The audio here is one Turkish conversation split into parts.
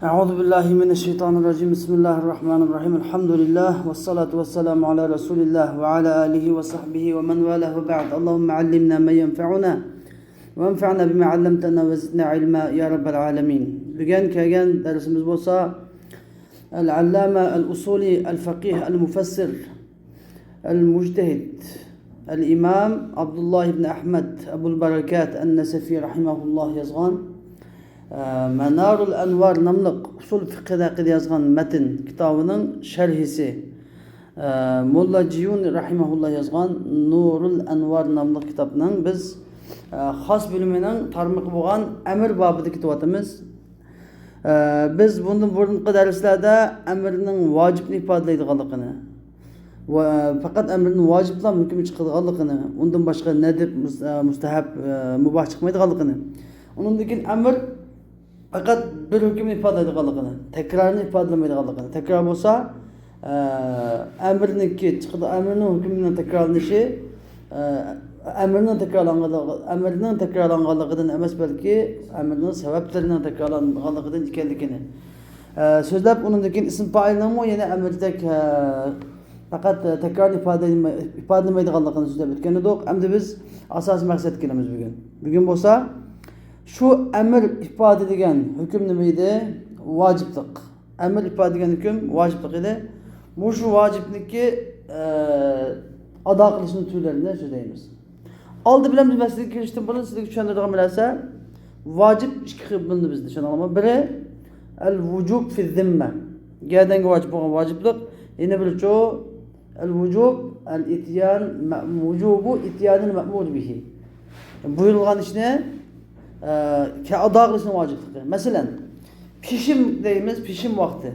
أعوذ بالله من الشيطان الرجيم بسم الله الرحمن الرحيم الحمد لله والصلاة والسلام على رسول الله وعلى آله وصحبه ومن والاه بعد اللهم علمنا ما ينفعنا وانفعنا بما علمتنا وزدنا علما يا رب العالمين. Bugün kelgan dersimiz bolsa العلامة الأصولي الفقيه المفسر المجتهد الإمام عبد الله بن أحمد أبو البركات النسفي رحمه الله yazgan Menarul Envar namlıq usul fiqhida haqida yazgan metin kitabının şerhisi Molla Ciyun rahimahullah yazgan Nurul Envar namlıq kitabının biz xas bölümünün tarmıqı bolgan emir babıda kitabımız. Biz bundan burunqi derslerde emirning vacibni ifodalaydiganligini faqat emirning vaciblan hukm chiqadiganligini, undan boshqa nadib, mustahab, mubah chiqmaydiganligini, undan keyin emir fakat bir hükümünü ifade ediyorlarını, tekrarını ifade edemediyorlarını. Tekrar olsa emrindeki çıktı, emrinin hükmünün tekrarlanışı, emrinin tekrarlanğanlığından emas belki emrinin sebeplerinin tekrarlanğanlığından ikenligini. Sözlep onundaki isim failinin mu yine emrdek fakat tekrar ifade edemediyorlarını sözlep etkeni de hem de biz asas maksat kelimiz bugün. Bugün olsa şu emir ifade edilen hüküm nemeydi? Vaciplik. Emir ifade edilen hüküm vaciplik idi. Bu şu vaciplikki ada kılışının türlerinde söyleyimiz. Aldı bilen biz mesleği giriştim bunu sizde düşündürdüğüm bilese vacip iki kıbbında bizde şu anlamda. Biri el-vücub fi zimme. Gelden vacip olan vaciplik. Yine bir çoğu el-vücub el-ityan vücubu ityanil me'mur bihi. Buyurulgan iş ne? Ki ada kılışının vaciplikleri. Mesela pişim deyimiz pişim vakti.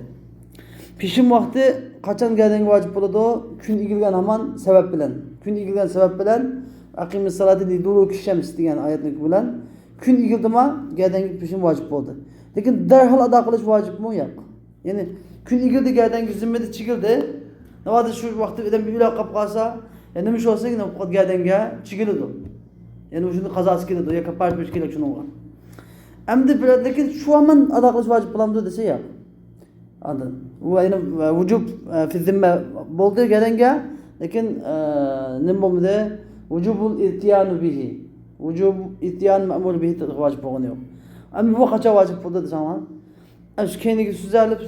Pişim vakti kaçan geldiğin vacip oladı o? Gün ilgilgen hemen sebep bilen. Gün ilgilgen sebep bilen akimiz salatı değil duru kişemiz diyen ayetlik bilen. Gün ilgildime geldiğin pişim vacip oldu. Lakin derhal ada kılış vacip mi? Yok. Yani gün ilgildi geldiğin zimmeti çıkıldı. Ne vardı şu vakti eden bir bile kapkasa nemiş olsa yine geldiğin çıkıldı. Yani şunu kazası kilidi, ya kapar bir kilidi şunu var. Hem de biradaki şu an adaklıç vacip bulamdı dese ya. Anladın? Bu yani vücub fi zimme boldu gelenge, lakin ne bu de vücubul ityanu bihi. Vücub ityan ma'mur bihi vacip olan yok. Ama bu kaça vacip buldu dese ama. Şu kendini süz alıp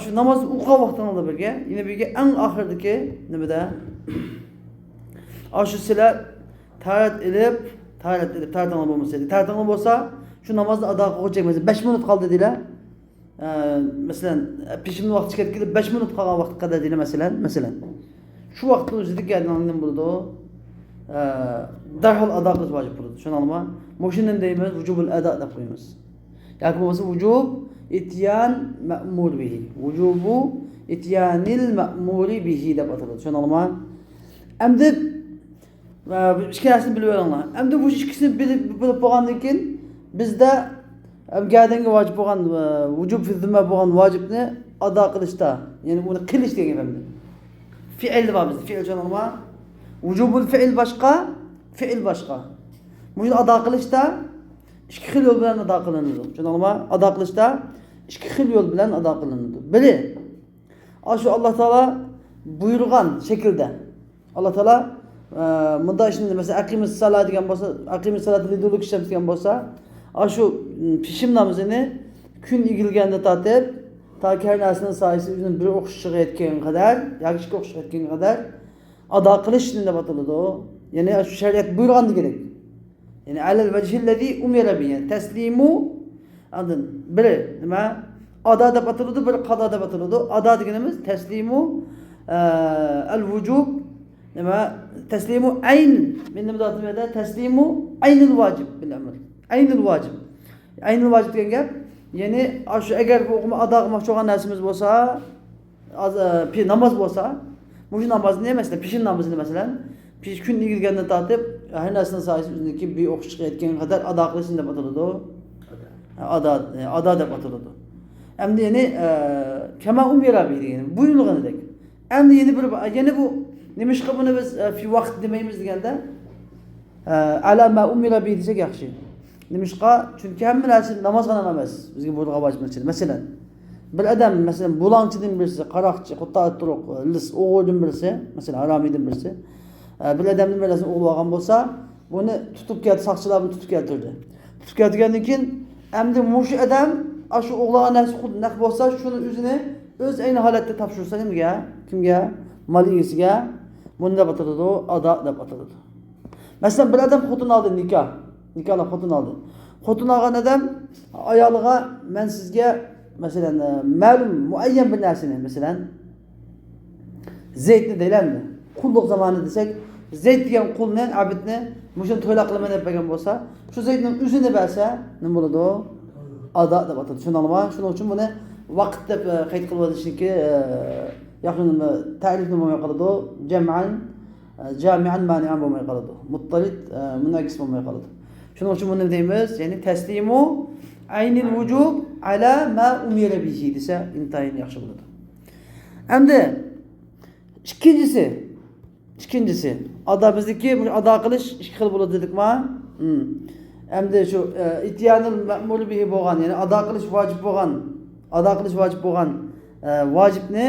şu namaz uqa vaxtdan aldı belki. Yine belki en ahirdeki ne bu da? Şu silah taharet edip taharetten olmamasıydı. Taharetten olmasa şu namazda ada koyacak mesela 5 minut kaldı dediler. Mesela pişimli vakti çıkartıp 5 minut kalan vakti kadar dediler mesela. Şu vaktin uzadık geldi anladım burada o. Derhal ada kız vacip burada. Şunu anlama. Moşinin deyimiz vücubul ada da koyuyoruz. Yani bu vücub ityan ma'mur bihi. Vücubu ityanil ma'muri bihi de batırdı. Şunu anlama. Hem de ikisini biliyorlar. Hem de bu ikisini bilip bolgandan keyin bizde geldiğinde vacip olan vücub fi zimme bolgan vacipni ada kılışta. Yani bunu kılış degan gapimdi. Fiil var bizde. Fiil canıma. Vücubul fiil başka, fiil başka. Bunu ada kılışta iki xil yol bilen ada kılınır. Canıma ada kılışta iki xil yol bilen ada kılınır. Biri şu Allah Teala buyurgan şekilde. Allah Teala bunda şimdi mesela akimiz salat degan bolsa, akimiz salatı liduluk işlem degan bolsa, şu pişim namazını gün igilgende tatip, ta ki her narsının sayısı üzerine bir okuşuğa etken kadar, yakışık okuşuğa etken kadar ada kılış dilinde batılıdı o. Yani şu şeriat buyurgandı gerek. Yani alel vecihillezî umira bihi. Teslimu adın. Biri nima? Ada da batılıdı, biri kada da batılıdı. Ada deganimiz teslimu el-vücub nima teslimu ayn min nimdatımda teslimu aynul vacib bil emr. Aynul vacib. Aynul vacib degan gap yani şu eğer bu okuma ada qilmoqchi bo'lgan narsamiz bo'lsa, namaz bo'lsa, bu namoz ne mesela pişin namazını mesela piş kun ilgilganda tatib her narsani sayısı üzerindeki bir o'qish chiqayotgan kadar ada qilishni deb ataladi o. Ada deb ataladi. Endi yani kama umira bi degan buyurilganidek. Endi yeni bu nemişqa buni biz fi vaqt demaymiz deganda ala ma umira bi desek yaxshi. Nimishqa? Chunki hamma narsa namoz qilgan emas. Bizga bo'lgan vojib. Masalan, bir odam masalan bulongchidan birisi, qaroqchi, quttat turuq, lis, o'g'irdan birisi, masalan haromiydan birisi, bir odamning birasi o'g'il olgan bo'lsa, buni tutib keldi, soqchilar buni tutib keltirdi. Tutib kelgandan keyin endi mushu odam shu o'g'ilgan narsa xuddi naq bo'lsa, shuni o'zini o'z ayni holatda topshirsa nimaga? Kimga? Mal egasiga. Bunda ataladi, ado deb ataladi. Masalan, bir odam xotin oldi, nikohla xotin oldi. Xotin olgan odam ayoliga men sizga masalan ma'lum muayyan bir narsani, masalan zaytni deylamdi. Qulluq zamoni desak, zayt degan qulni, abidni mushun to'la qilaman deb bergan bo'lsa, shu zaytning o'zini bersa, nima bo'ladi? Ado deb ataladi. Tushundingmi? Shuning uchun buni vaqt deb qayd qilib o'tishniki yaqin ta'rifni bo'lmay qoladi. Jam'an jami'an mani'an bo'lmay qoladi. Muttarid munaqis bo'lmay qoladi. Shuning uchun buni deymiz, ya'ni taslimu aynil vujub ala ma umira bihi desa intayin yaxshi bo'ladi. Endi ikkinchisi ado bizniki ado qilish ikki xil bo'ladi dedikmi? Endi shu ityanil ma'mur bihi bo'lgan, ya'ni ado qilish vojib bo'lgan vojibni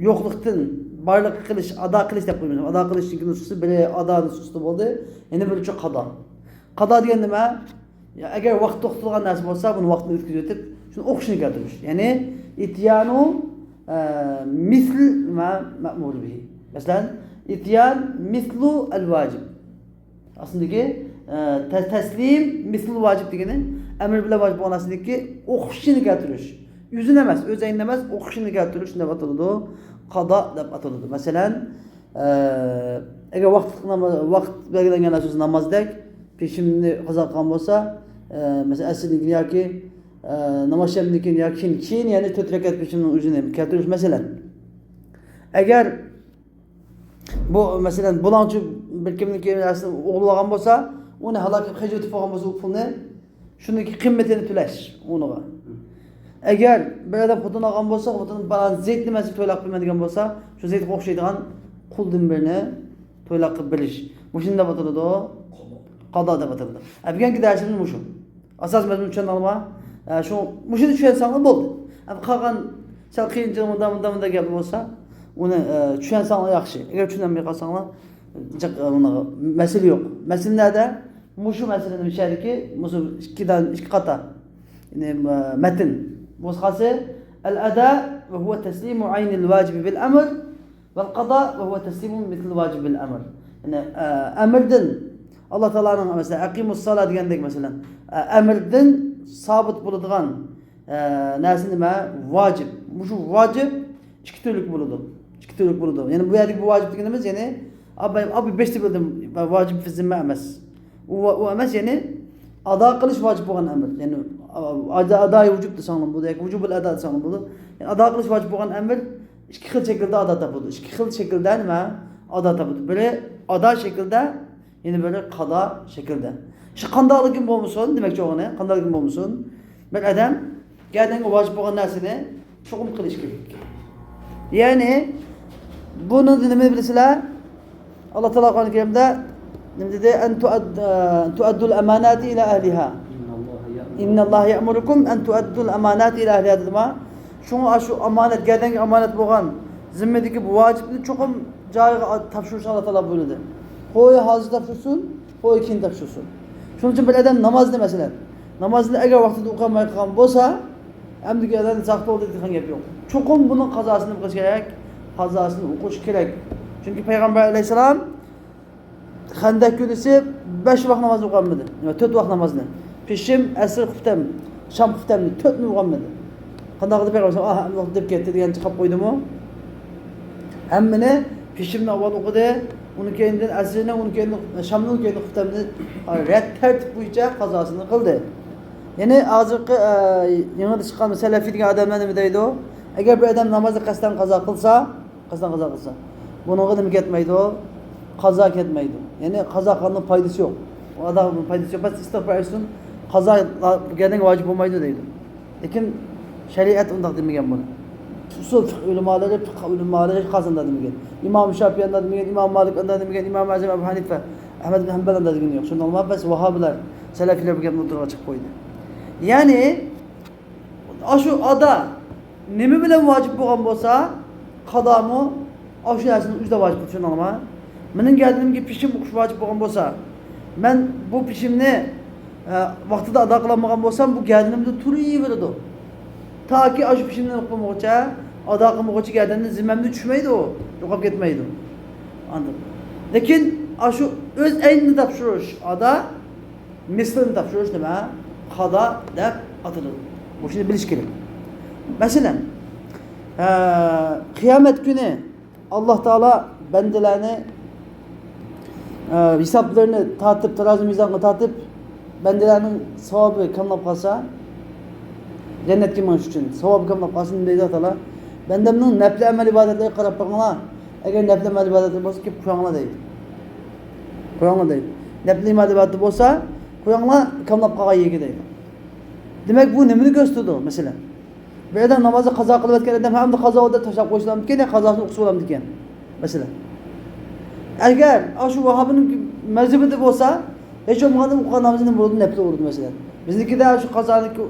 yo'qlikdan barliq qilish, ado qilish deb qo'yamiz. Ado qilishning nusxasi biri ado nusxasi bo'ldi, yana birichi qado. Qado degan nima? Agar vaqt to'xtatilgan narsa bo'lsa, buni vaqtni o'tkazib o'tib, shuni o'qishni keltirish. Ya'ni ityanu misl ma ma'mur bihi. Masalan, ityan mislu al-vajib. Aslidagi taslim mislu vojib degani amr bilan vojib bo'lganligi o'qishni keltirish. Yüzün emas, o'z ayni emas, o'qishni keltirish deb ataladi. Qado deb ataladi. Masalan, agar vaqt belgilangan so'z namozdek peshimni qazo qilgan bo'lsa, masalan asrlikni yoki namozshamnikin yoki keyin ya'ni 4 rakat peshimning o'zini keltirish masalan. Agar bu masalan bulonchi bir kimniki narsani o'g'il olgan bo'lsa, uni halok qilib o'tib qolgan bo'lsa, u pulni shuniki qiymatini to'lash uniga. Agar bir odam xotin olgan bo'lsa, xotin baland zayt nimasi to'ylab qilmaydigan bo'lsa, shu zaytga o'xshaydigan quldan birini to'ylab qilib bilish. Bu shunda bo'tiladi, qado deb ataladi. Bugungi darsimiz mushu. Asos mazmun tushundingmi? Shu mushuni tushunsangiz bo'ldi. Qolgan sal qiyinchilik bundan gap bo'lsa, uni tushunsangiz yaxshi. Agar tushunmay qolsangiz, uni masala yo'q. Masala nada? Mushu masalani bishariki, mushu ikki qata. Ya'ni matn nusxasi al-ada va huwa taslimu ayn al-wajib bil amr val qada va huwa taslimu mithl wajib bil amr. Ya'ni amrdan Alloh taolaning masalan aqimus solat degandek masalan amrdan sabit bo'ladigan narsa nima? Vojib. Mushu vojib ikki turlik bo'ladi. Ya'ni bu yerdagi bu vojib deganimiz ya'ni abi 5 ta bildim vojib fi zimma emas. U emas ya'ni ado qilish vojib bo'lgan amr. Ya'ni ado vujub desangiz bu yoki vujubul ado desangiz bo'ladi. Ya'ni ado qilish vojib bo'lgan amr ikki xil shaklda ado topadi. Ikki xil shaklda nima? Ado topadi. Biri ado shaklda, ya'ni biri qado shaklda. Shu qandoqligim bo'lmasin, demakchi o'g'ini, qandoqligim bo'lmasin, bir odam gadanga vojib bo'lgan narsani cho'qim qilish kerak. Ya'ni buni nima bilasizlar? Alloh taolo Qur'oni Karimda nima dedi? An tu'addul amanati ila ahliha. Innalloha ya'murukum an tu'addul amanati ila ahliha dedi. Shu amonat, gadanga amonat bo'lgan zimmadagi bu vojibni cho'qim joyiga topshirishni Alloh taolo buyurdi. Qo'y hozir topshirsin, qo'y keyin topshirsin. Shuning uchun bir odam namozni masalan, namozni agar vaqtida o'qimay qolgan bo'lsa, amdigadan saqt bo'ldi degan gap yo'q. Cho'qim buning qazosini qilish kerak, qazosini o'qish kerak. Chunki payg'ambar alayhisalom Xandak kunisi 5 vaqt namoz o'qiganmidi? 4 vaqt namozni. Peshim, asr, xuftam, sham xuftamni 4 ni o'qiganmidi? Qanday qilib payg'ambar vaqt deb ketdi degan chiqib qo'ydimi? Hammani peshimni avval o'qidi, uni keyin asrni, uni keyin shamni, uni keyin xuftamni tartib bo'yicha qazosini qildi. Ya'ni hozirgi yangi chiqqan salafiy degan odamlar nima deydi? Agar bir odam namozni qasddan qazo qilsa, buningga nima ketmaydi? Qazo ketmaydi. Ya'ni qazo qilganning foydasi yo'q. U odamning foydasi yo'q. Bas istig'for etsin, qazo gadanga vojib bo'lmaydi deydi. Lekin shariat undaq demagan buni. Usul ulamolari, fiqh ulamolari qazonda demagan. Imom Shofiy unda demagan, Imom Malik unda demagan, Imom Azam Abu Hanifa, Ahmad ibn Hanbal unda degan yo'q. Shundan bas vahobilar Selefiler bu gapni o'tirib chiqib qo'ydi. Ya'ni shu ada nima bilan vojib bo'lgan bo'lsa, qadomi shu narsani o'zida vojib tushunammi? Mening gadimga pishim o'qish vojib bo'lgan bo'lsa, men bu pishimni vaqtida ado qilmagan bo'lsam, bu gadimda turaveradi. Taki shu pishimni o'qimoqcha, ado qilmoqchi gadimni zimmamda tushmaydi u, yo'qolib ketmaydi. Anladın. Lekin shu o'z aynini topshirish, ada mislini topshirish nima? Qada deb ataladi. Bu shuni bilish kerak. Masalan, qiyomat kuni Alloh taolo bandalarni hisoblarini tartib, tarozi mizonga tartib, bandalarning savobi kamlab qolsa, jannatga minish uchun savobi kamlab qolsin deydi Alloh. Bandamning nafli amal ibodatlariga qarab qo'yinglar. Agar nafli amal ibodatlar bo'lsa, kelib qo'yinglar deydi. Qo'yinglar deydi. Nafli amal ibodat bo'lsa, qo'yinglar kamlab qolgan yerga deydi. Demak, bu nimani ko'rsatadi, masalan? Bir adam namozni qazo qilib o'tgan odam hamda qazoda tashlab qo'yish lozim ekan, qazosini o'qisa bo'lamdi ekan. Masalan. Agar shu vahobining mazhabida bo'lsa, hech bo'lmaganda o'qigan namozini bo'ldi, nafli o'rdi masalan. Biznikida shu qazoniki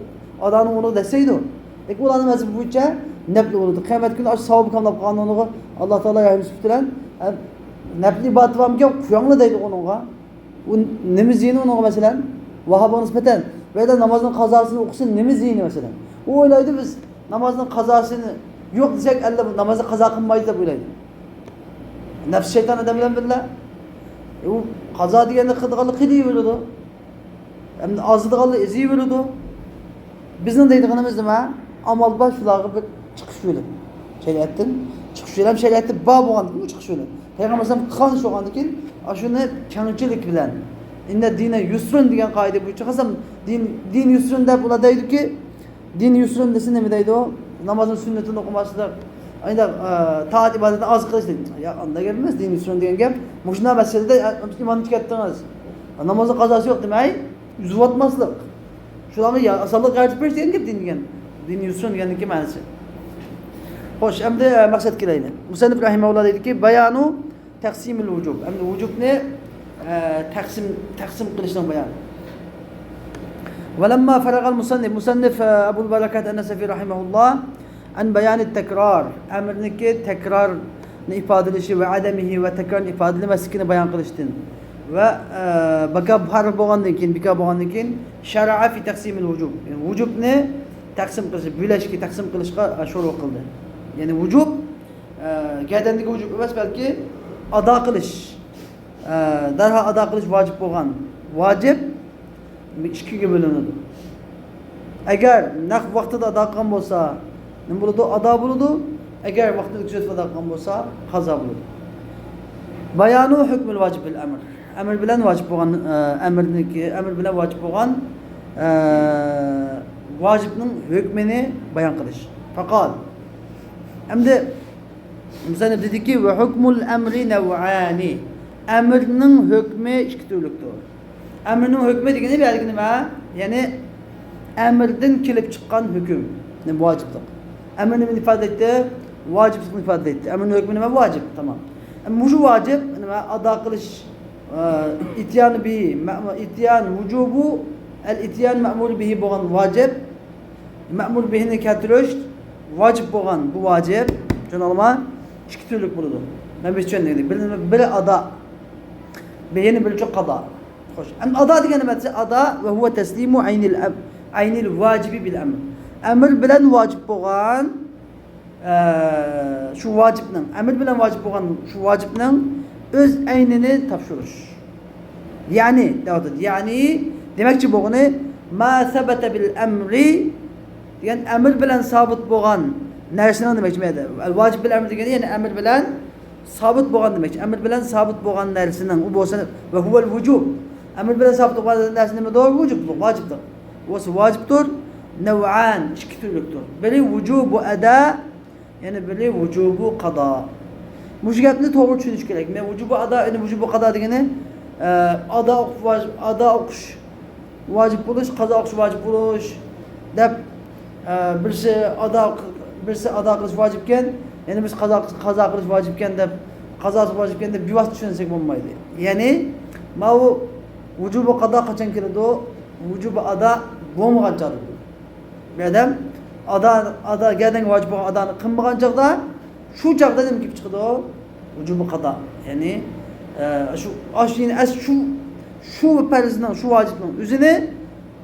odamning o'rni desaydi. Lekin ularning mazhabi bo'yicha nafli o'rdi. Qiyomat kuni shu savob kamlab qolganini Alloh taolo rahmat bilan nafli ibodat bo'lgan qo'yinglar deydi uningga. U nima ziyni uningga masalan? Vahobiga nisbatan bu yerda namozning qazosini o'qisin nima ziyni masalan? U o'ylaydi biz namozning qazosini yo'q desak, alla bu namozni qazo qilmaydi deb o'ylaydi. Nafs shayton odam bilan birga u qazo deganda qildiganlik qilaveradi. Endi ozdiganlik eziveradi. Bizning deydiganimiz nima? Amal bor shularga bir chiqish yo'li. Shariatdan chiqish yo'li ham shariatda bor bo'lgandan bu chiqish yo'li. Payg'ambar sollallohu alayhi vasallam qilgan bo'lgandan keyin shuni kengchilik bilan inna dina yusrun degan qoida bo'yicha qasam din yusrun deb ular deydiki, din yusrun desa nima deydi u? Namozning sunnatini o'qimaslik, ayda taat ibodatni oz qilish deydi. Ya, unda emas din yusrun degan gap. Mushuna masalada iymonni tikatdingiz. Namozning qazosi yo'q demay, uzvatmaslik. Shularni asalda qaytib berish degan gap degan. Din yusrun deganiki ma'nosi. Xo'sh, endi maqsad kelaylik. Musannif rahimahulloh deydiki, bayanu taqsimul vujub. Endi vujubni taqsim qilishning bayoni. ولما فرغ المصنف أبو البركات النسفي رحمه الله عن بيان التكرار أمرنك تكرار ifade edilişi ve ademihi ve tekrar ifade edilmesini bayan kılıştın. Ve baka harf boğandan keyin, bika boğandan keyin şer'a fi taksimil vücub. Yani vücub ne? Taksim kılışı, bileşki taksim kılışka şoru kıldı. Yani vücub gedendeki vücub emas belki ada kılış. Derha ada kılış vacip boğan. Vacip ikkiga bo'linadi. Agar naq vaqtida ado qilgan bo'lsa, nima bo'ladi? Ado bo'ladi. Agar vaqtida kuzatib ado qilgan bo'lsa, qazo bo'ladi. Bayonu hukmul vojib bil amr. Amr bilan vojib bo'lgan amr bilan vojib bo'lgan vojibning hukmini bayon qilish. Faqat endi musannif dediki va hukmul amri naw'ani. Amrning hukmi ikki turlikdir. Amrning hukmi degani belki nima? Ya'ni amirdan kelib chiqqan hukm, nima vojiblik. Amr nima ifoda etdi? Vojiblikni ifoda etdi. Amrning hukmi nima? Vojib, tamam. Ammo shu vojib nima? Ado qilish ityan bi, ityan vujubu al-ityan ma'mul bihi bo'lgan vojib, ma'mul bihini keltirish vojib bo'lgan bu vojib, tushunarlimi? Ikki turlik bo'ladi. Men biz tushundik. Biri ado, biri bir qado. Xo'sh. Ado degani nima? Ado va huwa taslimu aynil vajibi bil amr. Amr bilan vojib bo'lgan shu vojibning, amr bilan vojib bo'lgan shu vojibning o'z aynini topshirish. Ya'ni demakchi bo'lgani ma sabata bil amri degan amr bilan sabit bo'lgan narsani demakchi edi. Al vojib bil amr degani ya'ni amr bilan sabit bo'lgan demakchi. Amr bilan sabit bo'lgan narsaning u bo'lsa va huwa al vujub. Amr bilan sabit bo'lgan narsa nimadir? Vojibdir. O'si vojibdir. Naw'an, ikki turlikdir. Biri vujubu ada, ya'ni biri vujubu qado. Bu gapni to'g'ri tushunish kerak. Men vujubu ada, ya'ni vujubu qado degani ado o'qish vojib bo'lish, qazo o'qish vojib bo'lish deb birisi ado qilish vojib ekan, ya'ni biz qazo qilish vojib ekan deb qazosi vojib ekan deb bevosita tushunsak bo'lmaydi. Ya'ni ma vujubu qado qachon keladi? vücubu ada bo'lmagan chog'da. Bir adam ada gelden vacip olan adanı kılmagan çağda şu çağda nima kelib chiqadi o? Vücubu qada. Ya'ni şu farzning, şu vacibning o'zini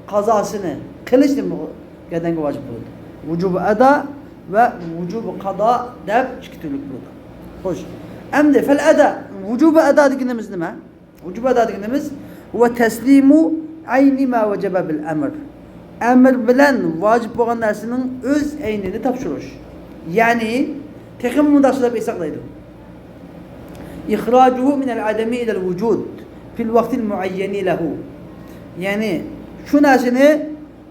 qazosini qilish nima gelden vacip bo'ladi. Vücubu ada ve vücubu qada deb ikki turlik bo'ladi. Xo'sh. Endi fil ada, vücubu ada deganimiz nima? Vücubu ada deganimiz huwa taslimu ayni ma vajaba bil amr. Emir bilen vacip olan dersinin öz aynini tapşırış. Yani tekim mudasıda bir saklaydı. İhracuhu minel ademi ilel vücud fil vaktil muayyeni lehu. Yani şu nesini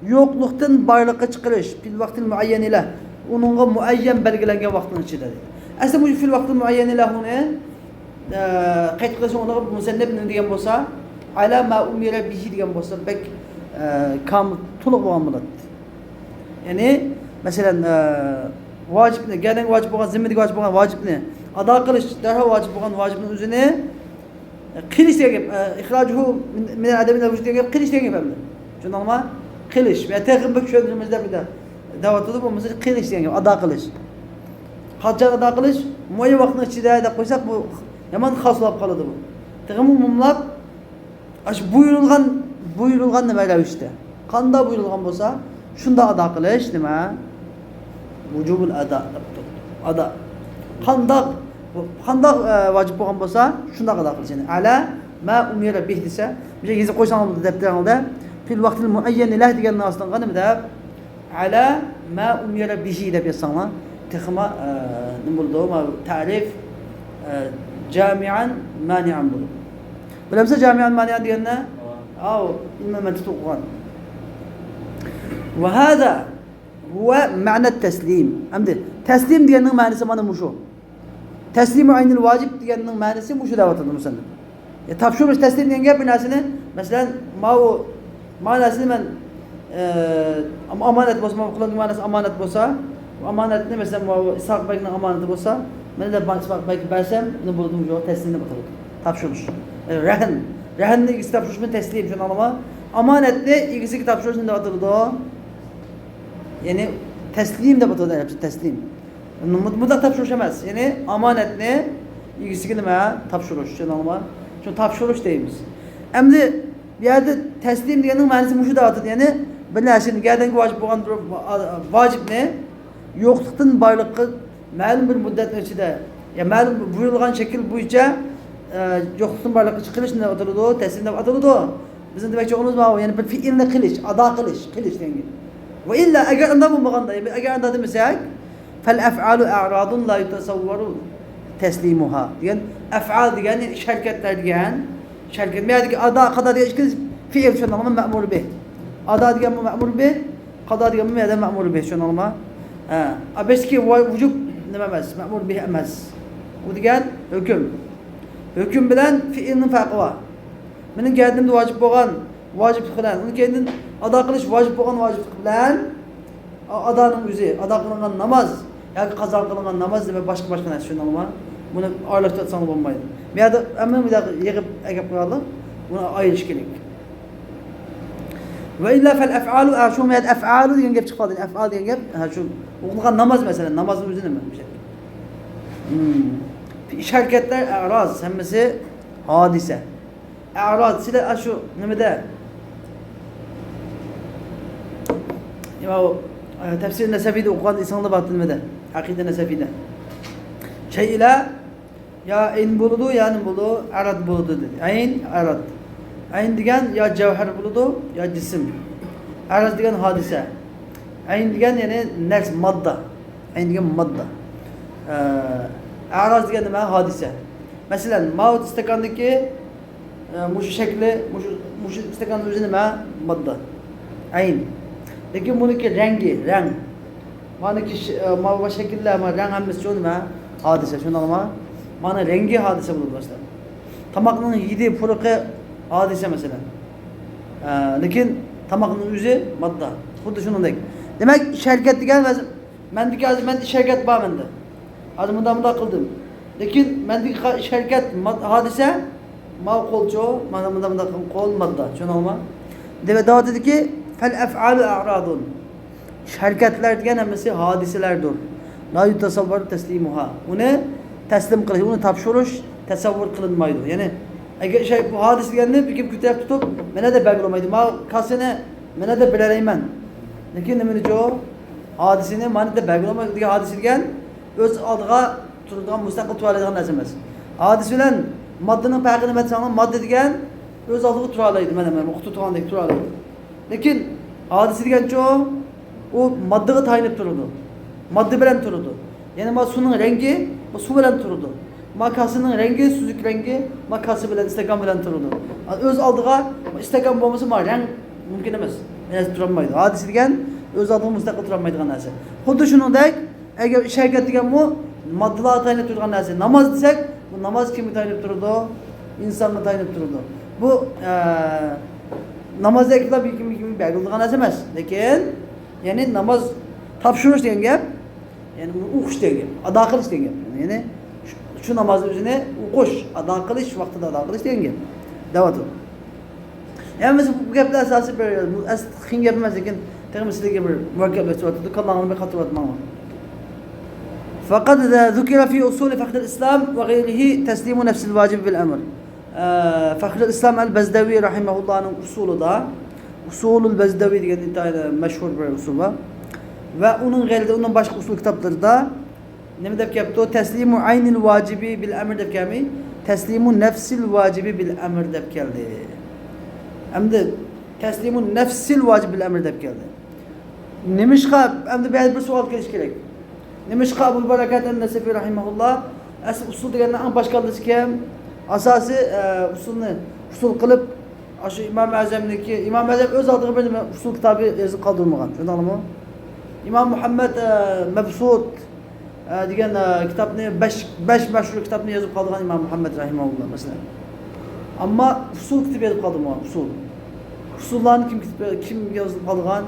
yokluktan baylıkı çıkarış fil vaktil muayyeni leh. Onunla muayyen belgelenen vaktin içinde. Aslında bu fil vaktil muayyeni lehu ne? Kayıt kılışın ona musennef ne diyen bolsa ala ma umire bihi diyen bolsa pek kam tuluk olan bulat. Yani mesela vacip ne? Gelen vacip olan, zimmedik vacip olan vacip ne? Ada kılış, derhal vacip olan vacibin üzerine kılış diye gibi, ihracuhu minel ademine vücut diye gibi, kılış diye gibi hem de. Çünkü ama kılış, veya tekrar bak şöyle önümüzde bir de davet edip olmasa kılış diye gibi, ada kılış. Haccar ada kılış, muayyen vaktin içinde de koysak bu hemen hasılap kalıdı bu. Tekrar mumlap, buyurulgan nima ravishda. Qanday buyurilgan bo'lsa, shunda ado qilish nima? Vujubul ada. Ada. Qanday vojib bo'lgan bo'lsa, shunda ado qilish. Yani ala ma umira bih desa, bir yezib qo'ysangiz bo'ladi daftaringizda fil vaqtil muayyan lah degan narsadan nima deb ala ma umira bihi deb yozsanglar, texma nima bo'ldi? Ma ta'rif jami'an mani'an bo'ldi. Bilamsiz jami'an mani'an deganni? أو إما تتوقعون. وهذا هو معنى التسليم. أمدي تسليم ديالنا معنى سمعنا مشو. تسليم عين الواجب ديالنا معنى مشو دعوة المسلم. يتابشوش تسليم ديالنا بناسنا مثلا ما ناسنا من أمانة بس ما بقولن ما ناس أمانة بسا وأمانة مثلا ما إسحاق بيننا أمانة بسا من ده بان إسحاق بيك باسم نبودم جو تسليم بقولن تابشوش Rehenli ikisi tapşırışını teslim şunu anlama. Amanetli ikisi kitap tapşırışını da atıldı o. Yani teslim de batıldı hepsi teslim. Mutlak tapşırışamaz. Yani amanetli ikisi nime tapşırış şunu anlama. Şunu tapşırış deyimiz. Hem de bir yerde teslim diyenin manisi muşu dağıtır. Yani ben şimdi gelden vacip olan vacip ne? Yokluktan baylıkı malum bir müddet içinde. Ya malum buyurulgan şekil boyunca yokluktan baylıkı çıkılış ne atıldı o? Teslimde atıldı o. Bizim demek çoğumuz var o. Yani bir fiille kılıç, ada kılıç dengi. Ve illa eğer anda bulmağında, eğer anda demesek fel ef'alu a'radun la yutasavvaru teslimuha. Yani ef'al diyen şirketler diyen şirket. Yani ada kadar diye işkiliz fiil şunu anlama me'mur bih. Ada diyen bu me'mur bih, kada diyen bu me'mur bih şunu anlama. Abeski vücub dememez, me'mur bih emez. Bu diyen hüküm. Hüküm bilen fiilinin farkı var. Benim kendimde vacip olan vacip kılan, onun kendin ada kılış vacip olan vacip kılan adanın yüzü, ada kılınan namaz, yani kaza kılınan namaz deme başka ne şunu ama bunu ağırlıkta sanıp olmaydı. Ya da emin bir daha yıkıp ekip koyalım, buna ayrı işkilik. Ve illa fel ef'alu, şu meyat ef'alu diyen gep çıkmadı, ef'al diyen gep, şu okunan namaz mesela, namazın yüzü ne mi? İş hareketler e'raz, hemmesi hadise. E'raz, sile şu nemede ya o tefsir Nesefi'de okuyan insanla baktın nemede akide Nesefi'de şey ile ya ayn buludu yani buludu arad buludu dedi. Ayn diyen ya cevher buludu ya cisim. Arad diyen hadise. Ayn diyen yani nefs madda. Ayn diyen madda. Araz diyen neme hadise. Mesela mağut istekandaki muşu şekli, muşu istekanın üzerine neme madda. Ayn. Lakin bununki rengi, renk. Manaki mağva şekilde ama renk hemmesi şu neme hadise. Şunu anlama. Mana rengi hadise bulur mesela. Tamakının yedi fırkı hadise mesela. Lakin tamakının yüzü madda. Xuddi shuningdek. Demek şirket degan men şirket bor menda. Hozir bunda qildim. Lekin mendagi şirket hadise ma qo'lcho, mana bunda qo'l madda. Tushunarlimi? Ve davet dedi ki fel ef'alu a'radun. Hareketler degan hammasi hodisalardir. La yutasavvaru teslimuha. Uni taslim qilish, uni topshirish tasavvur qilinmaydi. Ya'ni agar şey bu hadis deganni bir kim kutyap tutib, mena deb belgilamaydi. Ma kasini mena deb bilalayman. Lekin nima uchun hadisini mana deb belgilamaydi degan hadis degan o'z oldiga turadigan mustaqil turadigan narsa emas. Hadis bilan moddaning farqini aytsam, modda degan o'z oldiga tura oladi. Mana o'qitib turgandek tura oladi. Lekin hadis degancha o moddaga tayinib turadi. Modda bilan turadi. Ya'ni ma suvning rangi bu suv bilan turadi. Makasının rengi, süzük rengi, makası bilen, istekan bilen turadi. Öz oldiga istekan bo'lmasa, ma rang mumkin emas. Enas turolmaydi. Hadis degan öz oldiga mustaqil turolmaydigan narsa. Xuddi shuningdek, agar ish harakat degan bu moddalar tayinib turgan narsa. Namoz desak, bu namoz kimga tayinib turadi? İnsonga tayinib turadi. Bu namozdagilar kim belgilangan narsa emas. Lekin, ya'ni namoz topshirish degan gap, ya'ni o'qish degan gap, ado qilish degan gap. Ya'ni şu namazı üzerine okuş, ada kılış, vaktinde ada kılış deyin gibi. Devam edin. Yani mesela bu gaplar esası böyle, bu kim yapmaz lekin temsilci gibi mürekkep suatı, Allah'ın bir hatırlat mama. Fakat zikra fi usul fakhr al-İslam ve gayrihi teslimu nefsil vacib bil emr. Fakhr al-İslam el-Bezdavi rahimahullah'ın usulü da, usulul Bezdavi diye meşhur bir usul var. Ve onun gayrı onun başka usul kitapları da ne deb yaptı? Teslimu aynil vacibi bil emr deb kelmi. Teslimu nefsil vacibi bil emr deb keldi. Endi teslimu nefsil vacibi bil emr deb keldi. Nimişqa endi bir savol kelish kerak. Nimişqa Abul Barakat an-Nasafi rahimahullah asl usul degandan boshqalisi kim? Asosiy usul qilib shu İmam Azamniki, İmam Azam o'z oldiga bir usul kitobi yozib qoldirmagan. Shundaqmi? İmam Muhammed Mabsut degan kitobni 5 mashhur kitobni yozib qoldirgan İmam Muhammed rahimahullah masalan. Ammo usul kitob yozib qoldirmagan, usul. Usullarni kim yozib qoldirgan?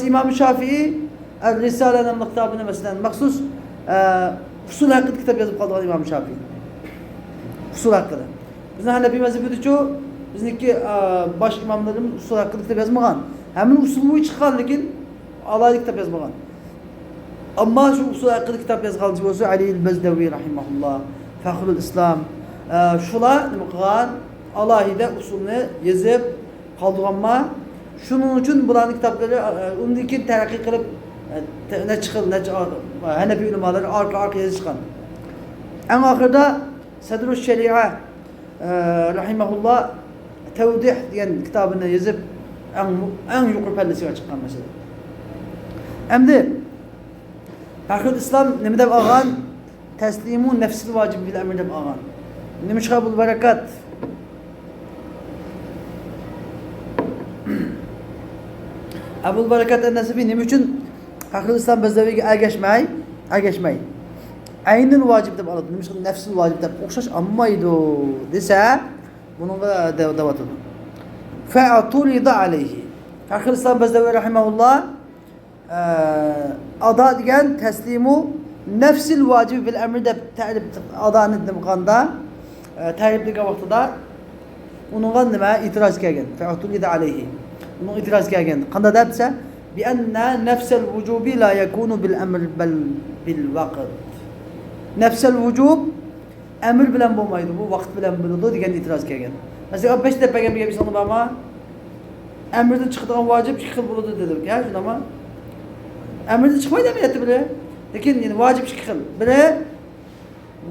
İmam Şafii El-Risale nomli kitobini masalan maxsus usul haqida kitob yozib qoldirgan İmam Şafii. Usul haqida. Bizning Hanefi mazhabidachu bizniki bosh imomlarimiz usul haqida kitob yozmagan. Hamma usul bo'yicha chiqqan, lekin alayli kitob yozmagan. Amma şu usul hakkında kitap yazğalıcı olsa Ali el-Bezdavi rahimahullah, Fakhrul İslam, şular nima qilgan alohida usulni yozib qoldirganma. Shuning uchun bularning kitoblari undan keyin taraqqiy qilib Hanefi ulamolari orqa yozishgan. Eng oxirida Sadrush Sharia rahimahullah Tavdih degan kitobini yozib eng yuqori pallasiga chiqqan masala. Endi Fakhrul İslam nima deb olgan? Teslimu nefsil vacib bil emr deb olgan. Nimişqa Abul Barakat Abul Barakat an-Nasafi nima uchun Fakhrul İslam Bezdaviga ergashmay aynil vacib deb oladi. Nimişqa nefsil vacib deb o'xshash olmaydi desa, bunga davat qiladi. Fa'tulida alayhi. Fakhrul İslam Bezdavi rahimahullah ada degan teslimu nefsil vacibi bil emr deb ta'rif adani qilganda ta'riflagan vaqtida unga nima itiroz kelgan? Fa'tulida alayhi. Uning itiroz kelgan. Qanday debsa bi anna nefsel vujubi la yakunu bil emr bal bil vaqt. Nefsel vujub emr bilan bo'lmaydi, bu vaqt bilan bo'ladi degan itiroz kelgan. Masalan 5 deb bergan bir insonni bormi? Emrdan chiqadigan vojib 2 xil bo'ladi dedik, ya, shundami? Emirde çıkmayı demeyeti bile. Lakin yani vacip iki xil. Biri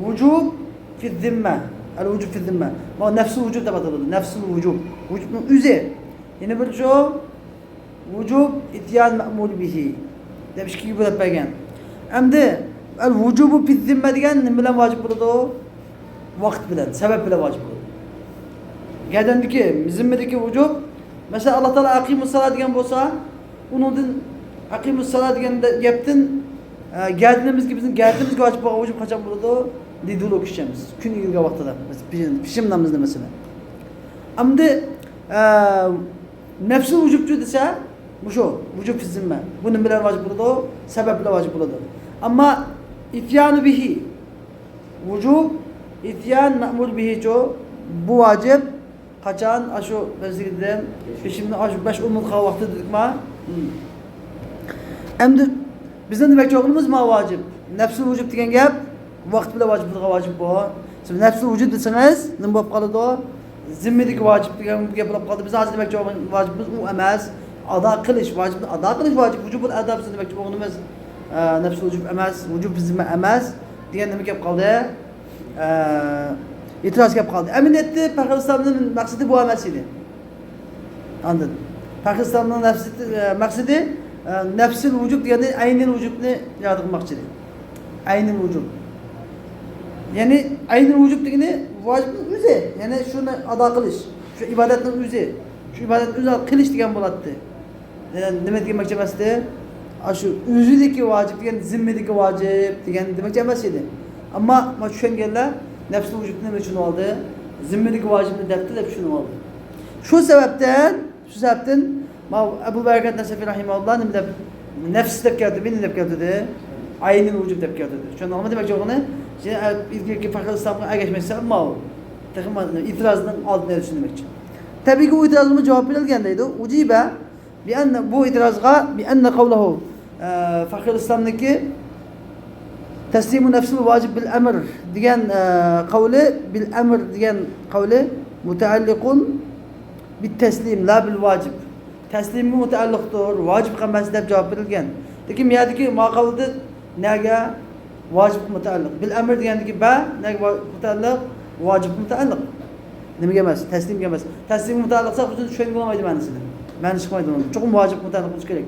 vücub fi zimme. El vücub fi zimme. Ma nefsul vücub da batıldı. Nefsul vücub. Vücubun üzü. Yani bir şu vücub ityan ma'mul bihi. Demiş ki gibi de beğen. Hem de el vücubu fi zimme diyen ne bilen vacip buladı o? Vakt bilen, sebep bile vacip buladı. Gedendeki, zimmedeki vücub mesela Allah Teala akimus salat diyen bolsa onun Akimus salat deganda gapdan geldiğimiz bizim geldiğimiz vacib bo'lgan vujub qachon bo'ladi? Didul o'qishamiz. Kun yilga vaqtida. Pishim namozda masalan. Amdi nefsi vujubchi desa, bu shu, vujub fi zimma. Buni bilan vojib bo'ladi, sabab bilan vojib bo'ladi. Ammo ityanu bihi vujub ityan ma'mul bihi cho bu vojib Qachon shu bizga ishimni shu 5 umr vaqti dedikmi? Endi bizning demoqchi o'g'limiz ma vojib. Nafsul vujud degan gap vaqt bilan vojib bor. Siz nafsul vujud desangiz, nima bo'lib qoladi? Zimmilik vojib degan gap bo'lib qoldi. Biz hozir demoqchi vojibimiz u emas. Ado qilish vojib, ado qilish vojib. Vujubul adab demoqchi o'g'limiz nafsul vujud emas, vujub zimma emas degan nima gap qoldi? İtiraz kelib qoldi. Aminatni Pakistanning maqsadi bu emas edi. Anladin? Pakistanning maqsadi nafsil vujud degani aynil vujudni yod qilmoqchi edi. Aynil vujud. Ya'ni aynil vujud degani vojibning o'zi, ya'ni shuni ado qilish, shu ibodatning o'zi, shu ibodatni o'zi qilish degan bo'ladi. Nima demoqchi emasdi? Shu o'zidagi vojib degan zimmidagi vojib degan demoqchi emas edi. Ammo mana tushunganlar nafs vujudni nima uchun oldi? Zimmidagi vojibni debdi deb tushunib oldi. Shu sababdan Abu Barakat Nasafiy rahimahulloh nima deb nafs deb keldi, beni deb keldi. Aynil vujud deb keldi. Tushundingmi demoqchi o'g'ini? İlk Fakir İslam'a ergeçmesi ama itirazının altına düşünmekçi. Tabii ki bu itirazımı cevap verilgendeydi. Ucibe bu itirazga bi enne kavlahu Fakir İslam'daki teslimu nefsil vacib bil emr diyen kavli bil emr diyen kavli muteallikun bit teslim la bil vacib. Teslimi mutealliktur, vacib kılması deb cevap verilgen. Lekin miyadaki maqavlida nega vacib muteallik. Bil emr degandagi ba nega muteallik, vacib muteallik. Nimaga emas? Taslimga emas. Taslim mutealliqsa o'zi tushunib bo'lmaydi ma'nosini. Ma'ni chiqmaydi uni. Chuqur vacib muteallik bo'lishi kerak.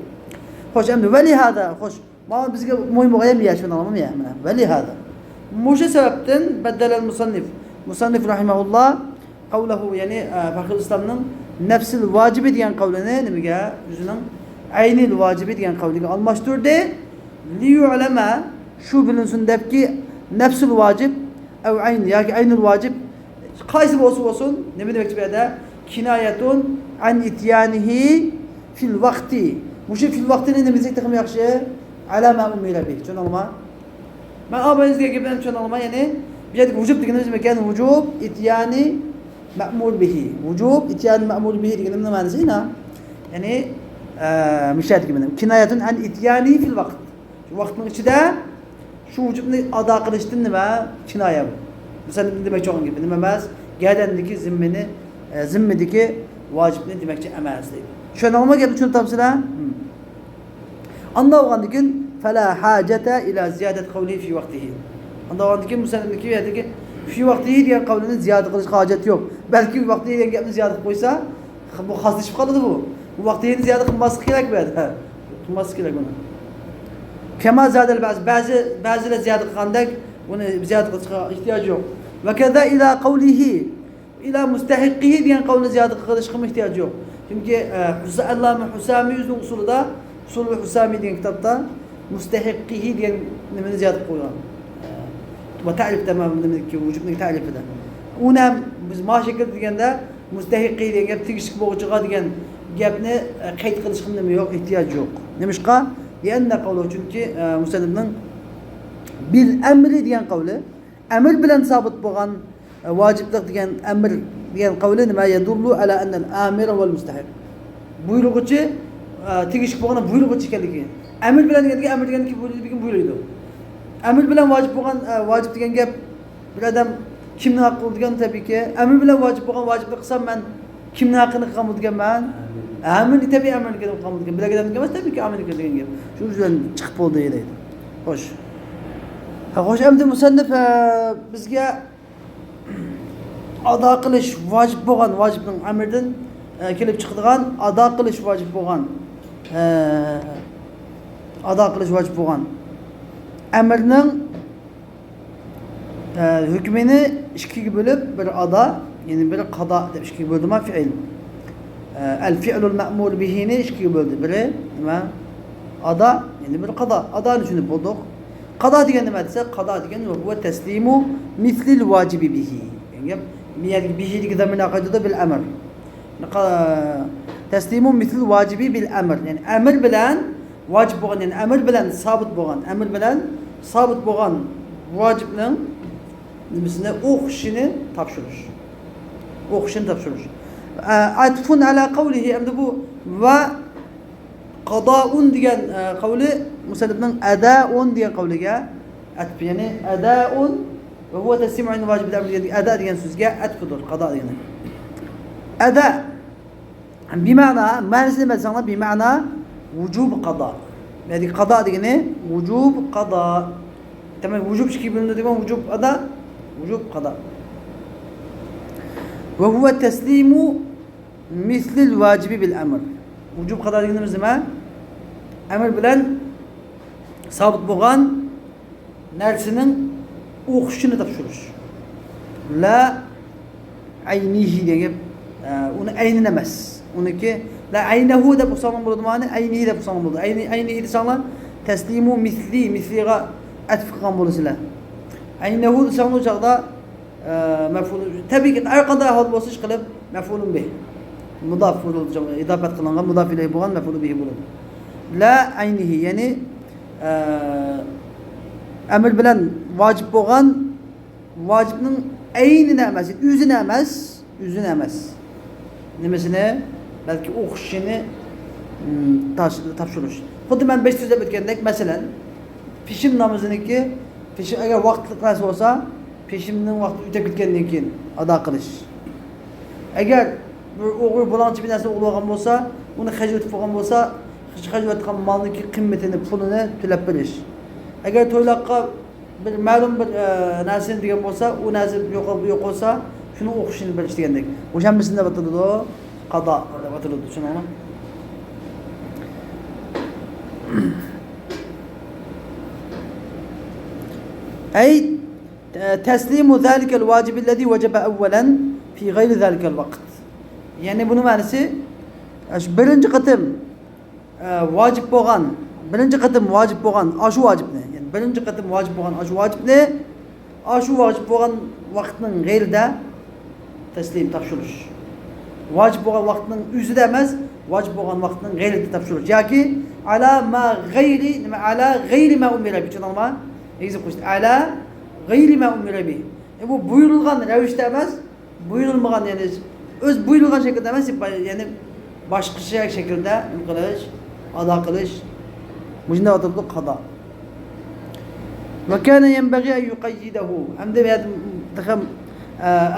Xo'sh, endi vali hada, xo'sh, mana bizga mo'ymoq ham yashunalmi ya? Mana vali hada. Musha sababdan badal al musannif rahimahulloh qavluhu, ya'ni Fakir Islomning nafsil vacibi degan qavlini nimaga o'zining aynil vacibi degan qavliga almashtirdi. Li yu'lama shu bilinsin debki nafsul vacib ev ayn yoki aynul vacib qaysi bo'lsin nima demoqchi bu yerda kinoyatun an ityanihi fil vaqti. Mushu fil vaqtini nima desek ham yaxshi? Alama umila bi. Tushunarmi? Men abangizga gapim tushunarmi? Ya'ni bu yerda vujub deganimiz nima ekan? Vujub ityani ma'mul bihi. Vujub ityani ma'mul bihi deganim nima ma'nosi? Ya'ni mishat gibi. Kinoyatun an ityani fil vaqt. Shu vaqtning ichida shu vujubni ado qilishdan nima kinoya bu. Masalan demoqchi o'g'in gibi nima emas? Gadandagi zimmidagi vojibni demoqchi emas deydi. Tushunarmi gapni tushuntamsizlar? Andan keyin fala hajata ila ziyadat qawli fi vaqtihi. Andan keyin musallimniki yerdagi fi vaqtihi degan qavlini ziyoda qilish hojat yo'q. Balki vaqtihi degan gapni ziyoda qilib qo'ysa, bu xoslashib qoladi bu. Bu vaqtini ziyoda qilmaslik kerak bu yerda. Qilmaslik kerak buni. Kema zadal ba'zilar ziyoda qilgandek buni ziyoda qilishga ehtiyoj yo'q. Va kaza ila qawlihi ila mustahiqihi degan qavlni ziyoda qilishga ehtiyoj yo'q. Chunki Allama Husami o'zining usulida Usul-ul Husami degan kitobda mustahiqihi degan nimani ziyoda qo'ygan. Va ta'rif tamom nimaki vujubning ta'rifida. Uni ham biz mashakil deganda mustahiqi degan gap tegishli bo'g'ichiga degan gapni qayd qilish ham nima yo'q, ehtiyoj yo'q. Nimishqa? Lianna qawlu chunki musallimning bil amri degan qavli amr bilan sabit bo'lgan vojiblik degan amr degan qavli nima yadullu ala anna al-amir wal mustahiq. Buyrug'uchi tegishli bo'lgan buyrug'uchi ekanligi. Amr bilan degan amr deganki buyuradi. Amr bilan vojib bo'lgan vojib degan gap bir odam kimning haqqi degan tabiiyki amr bilan vojib bo'lgan vojibni qilsam men kimning haqqini qilgan deganman? Amr tabiiy amr qilgan degan. Bilagan emas tabiiyki amr degan gap. Shu uchun chiqib bo'ldi deydi. Xo'sh. Xo'sh, endi musannif bizga ado qilish vojib bo'lgan vojibning amrdan kelib chiqadigan ado qilish vojib bo'lgan amrning hukmini ikkiga bo'lib, bir ado, ya'ni bir qado deb ikkiga bo'ldimi fi'l. Al-fi'lul ma'mul bihini ikkiga bo'ldi. Biri nima? Ado, ya'ni bir qado. Adoni tushunib bo'ldik. Qado degan nima desa, qado degan bu taslimu mislil vajibi bihi. Yani bihi degan zamirni aqidada bil amr. Taslimu mislil vajibi bil amr. Yani amr bilan vojib bo'lgan, ya'ni amr bilan sabit bo'lgan vojibning nimasini o'qishini topshirish. Atfun ala kavlihi endi bu ve qadaun degan qavli musannifning adaun degan qavliga atf, ya'ni adaun va huwa taslimu an vajib ada degan so'zga atfdir, qado degani. Ada bima'na ma'nosini bilsanglar bima'na vujub qado. Ya'ni qado degani vujub qado. Demak vujub ikki bo'linadi degan vujub ada, vujub qado. Va huwa taslimu misli al-vajibi bil amr. Vujub qado deganimiz nima? Amr bilan sabit bo'lgan narsaning o'qishini topshirish. La aynihi degan uni aynin emas. Uniki la aynahu deb o'qsagan bo'ladi, ma'ni aynihi deb o'qsagan bo'ladi. Aynihi desanglar taslimu misliga atf qilgan bo'lasizlar. Aynahu desanglar o chaqda maf'ul tabiiy har qanday hol bo'lsa ish qilib maf'ulun bih. Mudaf idafat qilingan mudaf ilayhi bo'lgan maf'ul bihi bo'ladi. La aynihi ya'ni amr bilan vojib bo'lgan vojibning aynini emas, o'zini emas. Nimasini? Balki o'qishini topshirish. Xuddi men 5 so'zlab o'tgandek, masalan, peshim namoziniki, peshim agar vaqtli narsa bo'lsa, peshimning vaqti o'tib ketgandan keyin ado qilish. Agar bir o'g'ri bo'lonchi bir narsa o'g'irlagan bo'lsa, uni haj o'tib qolgan bo'lsa, haj o'tgan molniki qimmatini, pulini to'lab berish. Agar to'yloqqa bir ma'lum bir narsani degan bo'lsa, u narsa yo'q bo'lsa, shuni o'qishini bilish degandek. O'shanisini deb ataladi, qado deb ataladi, tushunarmi? Ay taslimu zalika al-wajib alladhi wajaba awwalan fi ghayri zalika al-waqt. Ya'ni buni ma'nosi birinchi qatim vojib bo'lgan, ashu vojibni, ya'ni birinchi qatim vojib bo'lgan ashu vojibni, ashu vojib bo'lgan vaqtning g'ayrida taslim topshirish. Vojib bo'lgan vaqtning o'zida emas, vojib bo'lgan vaqtning g'ayrida topshirish yoki ala g'ayri ma umira bi, tushunarmi? Egizib qo'yishdi. Ala g'ayri ma umira bi. Bu buyurilgan ravishda emas, buyurilmagan, ya'ni o'z buyurilgan shaklda emas, ya'ni boshqacha shaklda qilish, ado qilish. Bunda o'tirdi qado. Va kana yanbaghi an yuqayyidahu. Hamda bu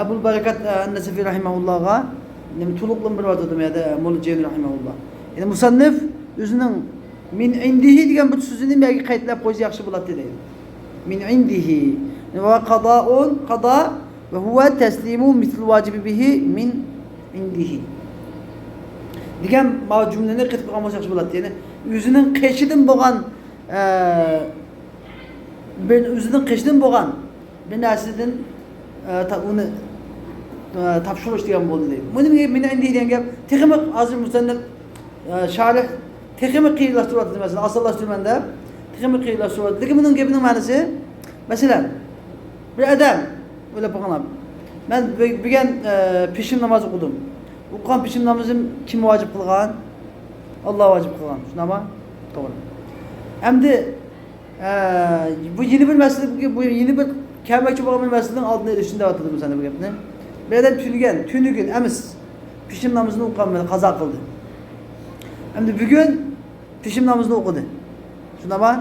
Abu Barakat an-Nasafi rahimahullohga to'liqlan bir o'tirdim ya Mo'ljani rahimahulloh. Ya'ni musannif o'zining min indihi degan bir so'zini menga qaytlab qo'yish yaxshi bo'ladi deydi. Min indihi va qado'un qado va huwa taslimu misl vajibi bihi min indihi degan jumlani qilib qolgan yaxshi bo'ladi. Ya'ni o'zining qeshidan bo'lgan bir narsadan uni topshirish degan bo'ldi deydi. Buni men endi degan gap texnik hozir musannif sharh texnik qiyinlashtiryapti, masalan osonlashtirmanda texnik qiyinlashtiryapti. Lekin buning gapining ma'nosi masalan bir odam o'ylab qo'ygan. Men bugun peshin namozi o'qidim. O'qigan peshin namozim kim vojib qilgan? Alloh vojib qilgan. Shunami? To'g'ri. Endi bu yeni bir masala, bu yeni bir kelmoqchi bo'lgan bir masalaning oldini olishni deyapti masalan bu gapni. Bir odam tunugin emas peshin namozini o'qigan, qazo qildi. Endi bugun peshin namozini o'qidi. Shunami?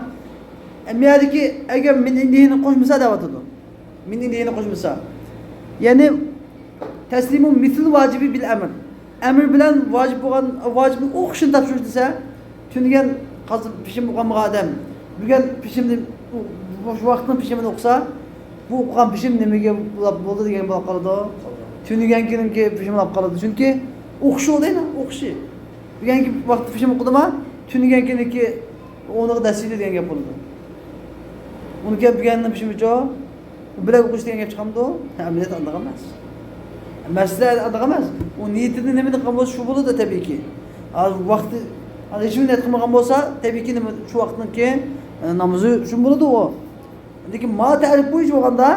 Miyadagi agar men indihini qo'shmasa deyapti. Men indihini qo'shmasa. Ya'ni taslimu misl vajibi bil amr. Amr bilan vojib bo'lgan vojibni o'qishni topshirish desa, tunigan peshin bo'lgan odam bugun peshimni shu vaqtning peshimini o'qisa, bu o'qigan peshim nimaga bo'ldi degan bo'lib qoladi. Tunigan kunimki peshim olib qoladi. Chunki o'qishi o'daydi, o'qishi. Bugungi vaqt peshim o'qidimi, tunigan kuniki o'niga dasidi degan gap bo'ladi. Uni gap bugunning peshimi jo, bilan o'qish degan gap chiqamdi, amaliyot andoq emas. Masala andoq emas. U niyatini nima qilgan bo'lsa shu bo'ladi tabiiyki. Vaqti hech niyat qilmagan bo'lsa, tabiiyki shu vaqtdan keyin namozi shu bo'ladi u. Lekin ma ta'rif bo'yicha bo'lganda,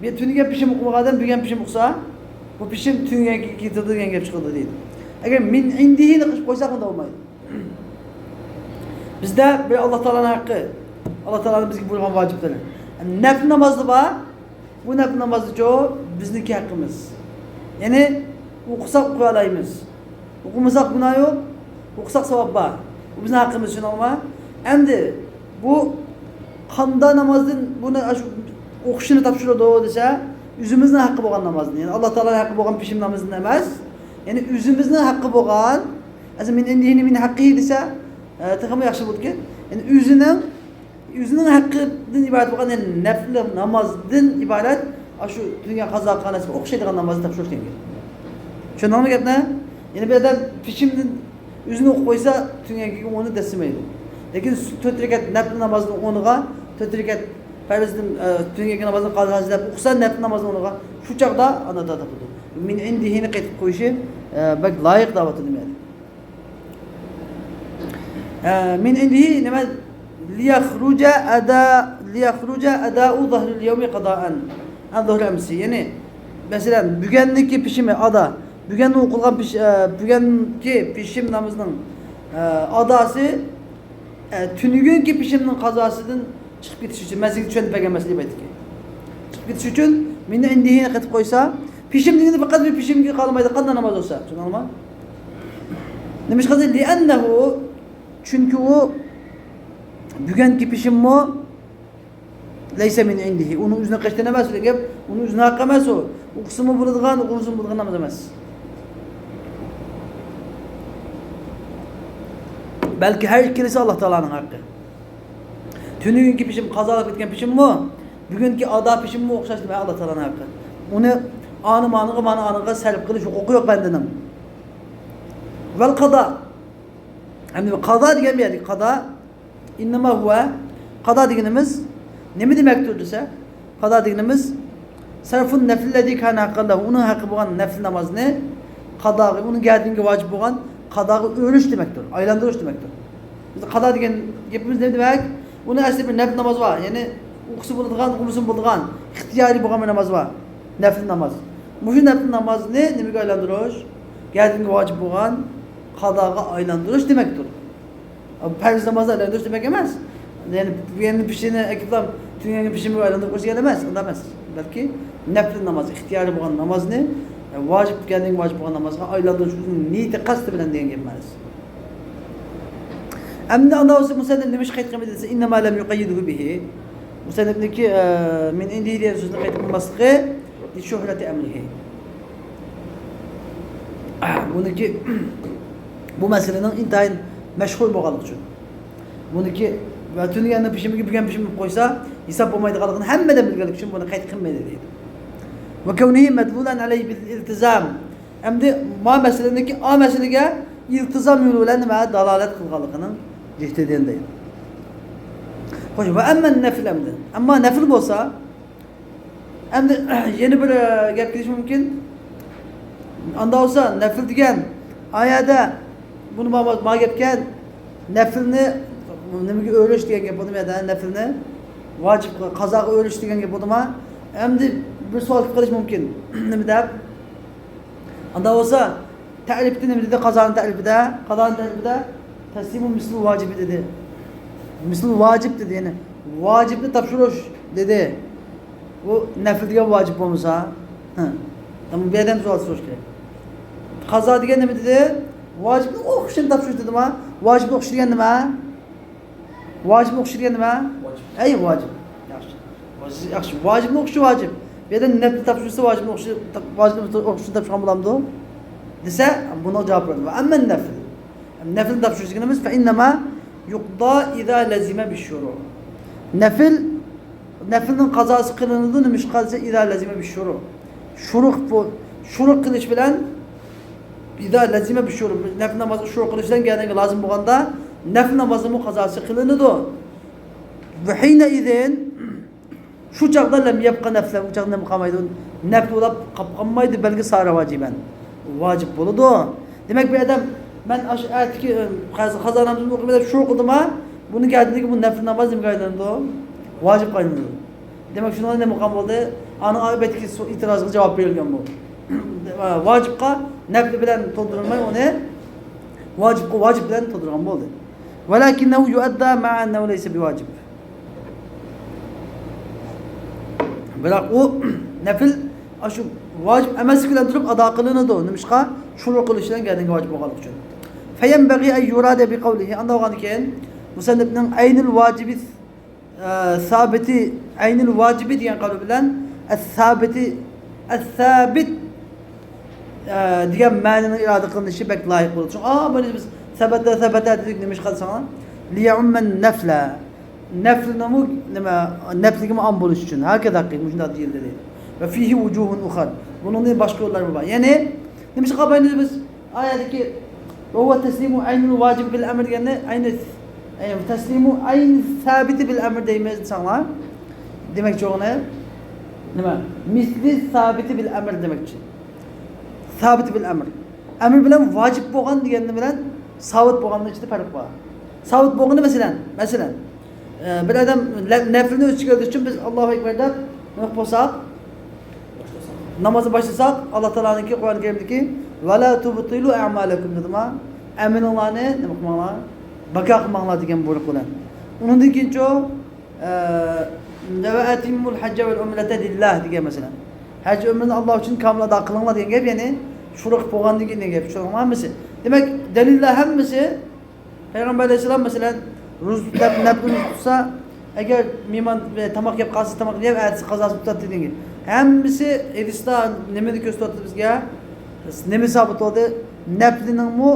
bir tuniga peshim o'qimagan, bugun peshim o'qsa, bu peshim tuniga ketirdi degan gap chiqadi deydi. Agar min indihini qilib qo'ysak unda bo'lmaydi. Bizda bir Alloh taolaning haqqi, Alloh taolaning bizga bo'lgan vojiblari. Nafl namozi bor. Bu nafl namozi jo bizniki haqqimiz. Ya'ni O'qisak o'qiy olamiz. O'qimasak gunoh yo'q. O'qisak savob bor. Bu bizning haqqimiz uchun ama. Endi bu qanda namozdan buni o'qishini topshiradi desa, o'zimizning haqqi bo'lgan namozni. Ya'ni Alloh taolaning haqqi bo'lgan pishim namozni emas. Ya'ni o'zimizning haqqi bo'lgan, az men endi min haqqi desa, texmi yaxshi bo'ldi. Ya'ni o'zining haqqidan iborat bo'lgan nafl namozdan iborat shu dunyo qazo qilganasi o'xshaydigan namozni topshirgan. Tushundingmi gapni? Ya'ni bir odam pishimdan o'zini o'qib qo'ysa, dunyoga uni desimaydi. Lekin 4 rakat nafl namozni o'rniga 4 rakat farzdan dunyoga namozni qazonlab o'qisa, nafl namozni o'rniga shu chaqda ana topadi. Min indihini qaytib qo'yishi bak loyiq da'vat demaydi. Min indihi nima liyakhruja ada'u zahril yawmi qada'an. Zuhr amsi. Ya'ni masalan buganniki pishimi ada, buganni o'qilgan buganki pishim namozining adasi tunugunki pishimning qazosidan chiqib ketish uchun masjidga tushib berganmas deb aytdik. Chiqib ketish uchun meni indihini qilib qo'ysa, pishim deganda faqat bir pishimga qolmaydi, qanday namoz bo'lsa, tushundingmi? Nima ish qildi? Li'annahu chunki u bugungi pishimmi laysa min indihi. Uni o'zining qishdan emas, deb uni o'zining haqqi emas u. U qismi bo'ladigan, u qismi bo'ladigan namoz emas. Belki her ikilisi Allah Teala'nın hakkı. Tününkü pişim, kazalık bitken pişim mi? Bugünkü ada pişim mi okşaştı be Allah Teala'nın hakkı. Onu anıga serip kılış hukuku yok bendenim. Vel kada. Hem de kada diyen bir yerdik. Kada innema huve. Kada diyenimiz ne mi demektir ise? Kada diyenimiz sarfın nefillediği kana hakkında onun hakkı bulan nefil namaz ne? Kada, onun geldiğinde vacip bulan qadağı ölüş demektir, aylandırış demektir. Biz qada degen gepimiz ne demek? Bunun asli bir nafil namaz var. Yani uqsi buladigan, umsun buladigan, ixtiyari bo'lgan bir namoz var. Nafil namaz. Bu nafil namozni nimaga aylantirish? Geldiğinde vacip bo'lgan qadaga aylantirish demektir. Farz namozga aylantirish demek emas. Yani bugunning pishini akiblam tungi pishini aylantirib qo'yish emas, unda emas. Balki nafil namoz, ixtiyari bo'lgan namozni vacip geldiğin vacip olan namazga aylandırış üçün niyeti kastı bilen diyen gelmez. Emni anda olsa musennef demiş kayıt kıymet edilse innema lem yuqayyiduhu bihi. Musennef'deki min indihi diyen sözüne kayıt kılmaslığı li şuhrati emrihi. Bununki bu meselenin intayin meşgul boğalık için. Bununki ve tünü yanına pişimi gibi bugün pişimi koysa hesap olmaydı kalıqını hemmeden bilgelik için bunu kayıt kıymet edildi. Ve kevnihi medlulan aleyhi bil iltizam. Hem de ma meselendeki a meselege iltizam yoluyla nima dalalet kılgalıqının cihdediyen değil. Hoş ve emmen nefil emdi. Ama nefil olsa hem de yeni bir gap gidiş mümkün. Anda olsa nefil degen ayada bunu ma gapken nefilni nimaga o'lish degan gap bo'ldimi ya da nafilni vacib qazoga o'lish degan gap bo'ldimi? Endi bir savol qilish mumkin. Nima deb? Anda bo'lsa ta'rifda nima dedi? Qazoning ta'rifida taslimu mislu vacib dedi. Mislu vacib dedi, ya'ni vacibni topshirish dedi. Bu nafil degan vacib bo'lmasa, tamam bu yerdan savol so'rash kerak. Qazo degan nima dedi? Vacibni o'qishni topshirish dedimi? Vacibni o'qish degan nima? Vacibni o'qish degan nima? Ey vacib. Yaxshi. Vacibni o'qish vacib. Bu yerdan nafil topshirsa vacibni o'qishni topshirgan bo'lamdi? Desa, buni javob beradi. Amma nafil. Nafil topshirish deganimiz fa innama yuqda iza lazima bishuru. Nafilning qazosi qilinadi nima ish qilsa iza lazima bishuru. Shuruq qilish bilan iza lazima bishuru. Nafil namozni shuruq qilishdan kelganiga lozim bo'lganda nafil namozining qazosi qilinadi. Va hina idin shu chaqda lam yabqa nafla, u chaqda qolmaydi. Nafl bo'lib qolmaydi, balki sara vajiban. Vacib bo'ladi. Demak bu odam men aytdiki qazo namozini o'qimada shu qildimmi? Buni keldiga bu nafl namoz nima qaydandi? Vacib qaydandi. Demak shundan nima maqam bo'ldi? Ani albatta e'tirozga javob berilgan bu. Vacibqa nafl bilan to'ldirilmay, uni vacib bilan to'ldirgan bo'ldi. Valakinahu yuadda ma'a annahu laysa biwajib. Biroq u nafl shu vacib emas bilan turib ado qilinadi. Nimishqa? Shuru qilishdan kelgan vacib bo'lganligi uchun. Fayanbaghi an yurada bi qawlihi. Anda bo'lgandan keyin musannifning aynul vacibi sabiti aynul vacibi degan qavli bilan as-sabiti as-sabit degan ma'noni iroda qilinishi bek loyiq bo'ladi. Chunki buni biz sabata dedik nima ish qilsang, liyumman nafla. Naflni nima nafliga am bo'lish uchun haqida daqiq shunday deyildi. Va fihi wujuhun ukhar. Bunun boshqa yo'llari bor. Ya'ni nima ish qilmaymiz biz oyatdagi huwa taslimu aynul vacib bil amr deganda ayni taslimu ayn sabit bil amr deymiz insanlar. Demek çoğuna nima? Misli sabit bil amr demekçi. Sabit bil amr. Amr bilan vacib bo'lgan degani bilan sabit bo'lganning ichida farq bor. Sabit bo'lgani masalan bir adam naflini o'z ichiga olish uchun biz Allohu akbar deb nima qilsak, namozni boshlasak, Alloh taolaning Qur'on Karimdagi va la tubtilu a'malakum dedima, amallarni nima qilmanglar, baqo qilmanglar degan buyruq bilan. Undan keyinchi va atimul hajja val umrata lillah degan masalan. Haj umrini Alloh uchun kamol ado qilinglar degan gap, ya'ni shuruq bo'lgandan keyin gap. Tushunamizmi? Demak, dalillar hammasi Payg'ambar alayhisalom masalan ro'zlab naflni tutsa, agar mehmon tomoq yeb qolsa, tomoq yeb atsi qazosini tutadi degan. Hammasi hadisda nimani ko'rsatdi bizga? Nima sabit bo'ldi? Naflining mu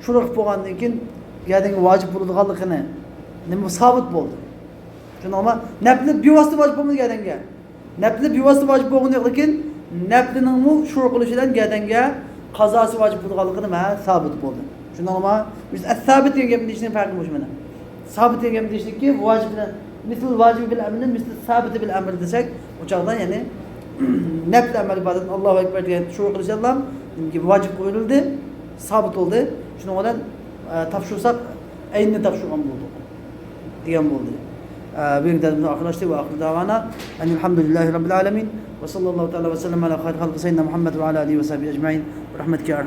shuruq bo'lgandan keyin gading vojib bo'lganligini nima sabit bo'ldi. Shuningmi? Nafli bevosita vojib bo'lmaganiga. Nafli bevosita vojib bo'lganidan keyin naflining mu shuruq qilishidan gadanga qazosi vojib bo'lganligini ma sabit bo'ldi. Shuningmi? Biz as-sabit degan gapni ishning farqi bu mana. Sabit degan gapni ishniki vojib bilan misl vojib bil amrni misl sabit bil amr desak, o chaqda ya'ni nafl amal ibodat Allohu akbar degan shuruq qilishlar vojib qo'yildi, sabit bo'ldi. Shuning bilan topshirsak ayni topshirgan bo'ldi. Degan bo'ldi. Bu yerda oxirlashdi va oxir davona alhamdulillahi robbil alamin va sallallohu ta'ala va sallama ala xayr xalqi sayyidina Muhammad va ala alihi va sahbihi ajma'in. Rahmatika ya